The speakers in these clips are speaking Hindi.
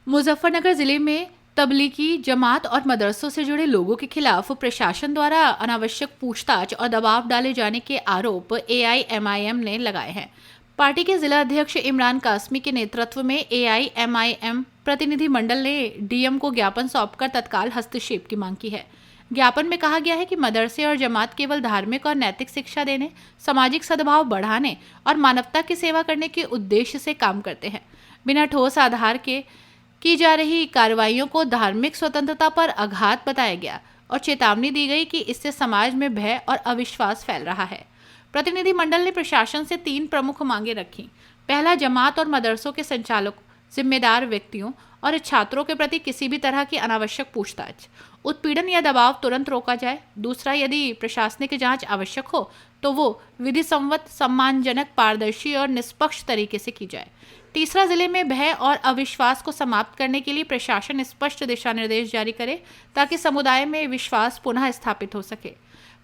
मुजफ्फरनगर जिले में तबलीगी जमात और मदरसों से जुड़े लोगों के खिलाफ प्रशासन द्वारा अनावश्यक पूछताछ और दबाव डाले जाने के आरोप एआईएमआईएम ने लगाए हैं। पार्टी के जिला अध्यक्ष इमरान कासमी के नेतृत्व में एआईएमआईएम प्रतिनिधि मंडल ने डीएम को ज्ञापन सौंपकर तत्काल हस्तक्षेप की मांग की है। ज्ञापन में कहा गया है कि मदरसे और जमात केवल धार्मिक और नैतिक शिक्षा देने, सामाजिक सद्भाव बढ़ाने और मानवता की सेवा करने के उद्देश्य से काम करते हैं। बिना ठोस आधार के की जा रही कार्रवाइयों को धार्मिक स्वतंत्रता पर आघात बताया गया और चेतावनी दी गई कि इससे समाज में भय और अविश्वास फैल रहा है। प्रतिनिधि मंडल ने प्रशासन से 3 प्रमुख मांगे रखी। पहला, जमात और मदरसों के संचालक, जिम्मेदार व्यक्तियों और छात्रों के प्रति किसी भी तरह की अनावश्यक पूछताछ, उत्पीड़न या दबाव तुरंत रोका जाए। दूसरा, यदि प्रशासनिक जांच आवश्यक हो तो वो विधि सम्मत, सम्मानजनक, पारदर्शी और निष्पक्ष तरीके से की जाए। तीसरा, जिले में भय और अविश्वास को समाप्त करने के लिए प्रशासन स्पष्ट दिशा निर्देश जारी करे ताकि समुदाय में विश्वास पुनः स्थापित हो सके।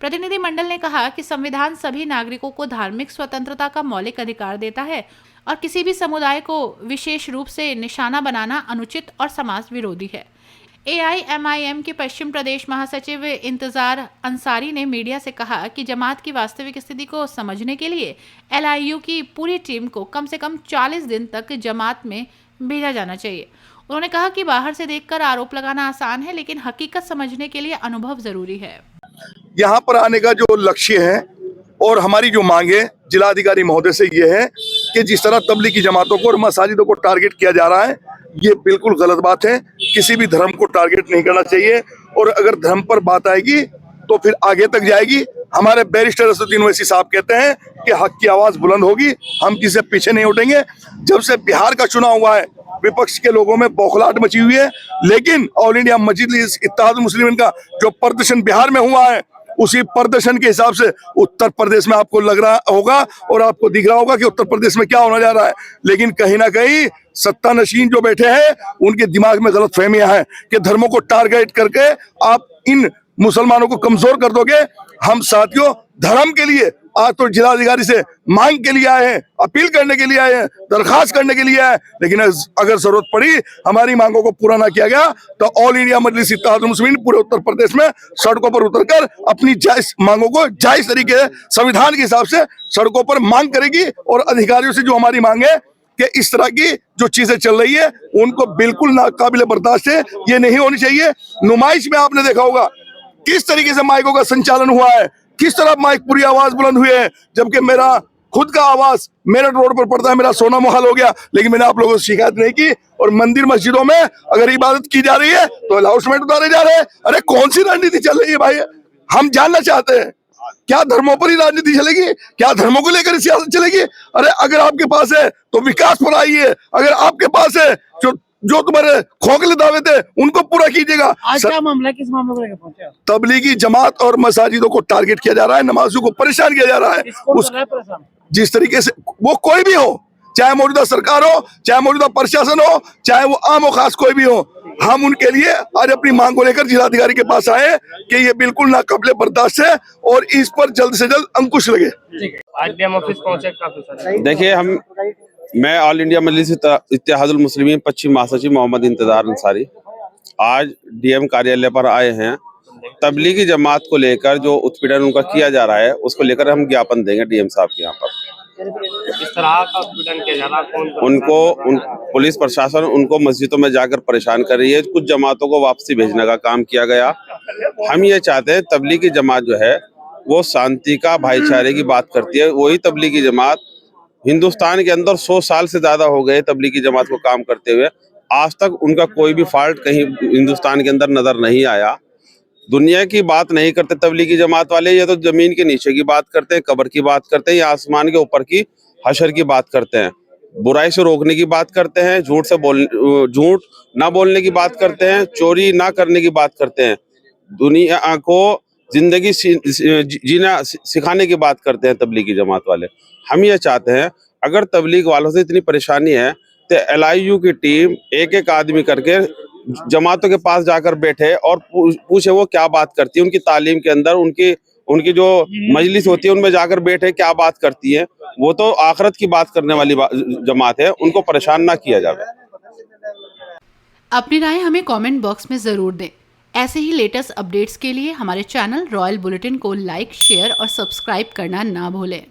प्रतिनिधि मंडल ने कहा कि संविधान सभी नागरिकों को धार्मिक स्वतंत्रता का मौलिक अधिकार देता है और किसी भी समुदाय को विशेष रूप से निशाना बनाना अनुचित और समाज विरोधी है। एआईएमआईएम के पश्चिम प्रदेश महासचिव इंतजार अंसारी ने मीडिया से कहा कि जमात की वास्तविक स्थिति को समझने के लिए एलआईयू की पूरी टीम को कम से कम 40 दिन तक जमात में भेजा जाना चाहिए। उन्होंने कहा कि बाहर से देखकर आरोप लगाना आसान है, लेकिन हकीकत समझने के लिए अनुभव जरूरी है। यहाँ पर आने का जो लक्ष्य है और हमारी जो मांग है जिलाधिकारी महोदय से ये है कि जिस तरह तबलीगी जमातों को और मसाजिदों को टारगेट किया जा रहा है, ये बिल्कुल गलत बात है। किसी भी धर्म को टारगेट नहीं करना चाहिए और अगर धर्म पर बात आएगी तो फिर आगे तक जाएगी। हमारे बैरिस्टर असदुद्दीन ओवैसी साहब कहते हैं कि हक की आवाज बुलंद होगी, हम किसी से पीछे नहीं उठेंगे। जब से बिहार का चुनाव हुआ है विपक्ष के लोगों में बौखलाहट मची हुई है, लेकिन ऑल इंडिया मजलिस इत्तेहाद मुस्लिमीन का जो प्रदर्शन बिहार में हुआ है उसी प्रदर्शन के हिसाब से उत्तर प्रदेश में आपको लग रहा होगा और आपको दिख रहा होगा कि उत्तर प्रदेश में क्या होने जा रहा है। लेकिन कहीं ना कहीं सत्ता नशीन जो बैठे हैं उनके दिमाग में गलत फहमियां हैं कि धर्मों को टारगेट करके आप इन मुसलमानों को कमजोर कर दोगे। हम साथियों धर्म के लिए आज तो जिलाधिकारी से मांग के लिए आए हैं, अपील करने के लिए आए हैं, दरखास्त करने के लिए आए हैं, लेकिन अगर जरूरत पड़ी हमारी मांगों को पूरा ना किया गया तो ऑल इंडिया मजलिस इत्तेहाद मुस्लिमीन पूरे उत्तर प्रदेश में सड़कों पर उतरकर अपनी जायज मांगों को जायज तरीके से संविधान के हिसाब से सड़कों पर मांग करेगी। और अधिकारियों से जो हमारी मांग है कि इस तरह की जो चीजें चल रही है उनको बिल्कुल नाकाबिले बर्दाश्त है, ये नहीं होनी चाहिए। नुमाइश में आपने देखा होगा किस तरीके से माइकों का संचालन हुआ है, किस तरह माइक पूरी आवाज बुलंद हुई है, जबकि मेरा खुद का आवाज मेरठ रोड पर पड़ता है, मेरा सोना मोहाल हो गया, लेकिन मैंने आप लोगों से शिकायत नहीं की। और मंदिर मस्जिदों में अगर इबादत की जा रही है तो अनाउंसमेंट उतारे जा रहे हैं। अरे कौन सी राजनीति चल रही है भाई? हम जानना चाहते हैं क्या धर्मों पर ही राजनीति चलेगी? क्या धर्मों को लेकर सियासत चलेगी? अरे अगर आपके पास है तो विकास पर आइए, अगर आपके पास है जो तुम्हारे खोखले दावे थे उनको पूरा कीजिएगा। आज क्या मामला, किस मामले को लेकर पहुंचे? तबलीगी जमात और मसाजिदों को टारगेट किया जा रहा है, नमाजियों को परेशान किया जा रहा है। जिस तरीके से वो कोई भी हो, चाहे मौजूदा सरकार हो, चाहे मौजूदा प्रशासन हो, चाहे वो आम और खास कोई भी हो, हम उनके लिए आज अपनी मांग को लेकर जिलाधिकारी के पास आए कि ये बिल्कुल नाकाबिले बर्दाश्त है और इस पर जल्द से जल्द अंकुश लगे। आज डीएम ऑफिस पहुंचे काफी। देखिए, मैं ऑल इंडिया मजलिस इत्तेहादुल मुस्लिमीन पश्चिम महासचिव मोहम्मद इंतजार अंसारी आज डीएम कार्यालय पर आए हैं। तबलीगी जमात को लेकर जो उत्पीड़न उनका किया जा रहा है उसको लेकर हम ज्ञापन देंगे डीएम साहब के यहाँ पर। इस तरह का उत्पीड़न किया जा रहा है, पुलिस प्रशासन उनको मस्जिदों में जाकर परेशान कर रही है। कुछ जमातों को वापसी भेजने का काम किया गया। हम ये चाहते हैं तबलीगी जमात जो है वो शांति का, भाईचारे की बात करती है। वही तबलीगी जमात हिंदुस्तान के अंदर 100 साल से ज्यादा हो गए तबलीगी जमात को काम करते हुए, आज तक उनका कोई भी फॉल्ट कहीं हिंदुस्तान के अंदर नजर नहीं आया। दुनिया की बात नहीं करते तबलीगी जमात वाले, ये तो जमीन के नीचे की बात करते हैं, कब्र की बात करते हैं, या आसमान के ऊपर की हशर की बात करते हैं, बुराई से रोकने की बात करते हैं, झूठ ना बोलने की बात करते हैं, चोरी ना करने की बात करते हैं, दुनिया को जिंदगी जीना सिखाने की बात करते हैं तबलीगी जमात वाले। हम ये चाहते हैं अगर तबलीग वालों से इतनी परेशानी है तो एलआईयू की टीम एक एक आदमी करके जमातों के पास जाकर बैठे और पूछे वो क्या बात करती है, उनकी तालीम के अंदर उनकी जो मजलिस होती है उनमें जाकर बैठे क्या बात करती है। वो तो आखिरत की बात करने वाली जमात है, उनको परेशान ना किया जाए। अपनी राय हमें कमेंट बॉक्स में ज़रूर दें। ऐसे ही लेटेस्ट अपडेट्स के लिए हमारे चैनल रॉयल बुलेटिन को लाइक, शेयर और सब्सक्राइब करना ना भूलें।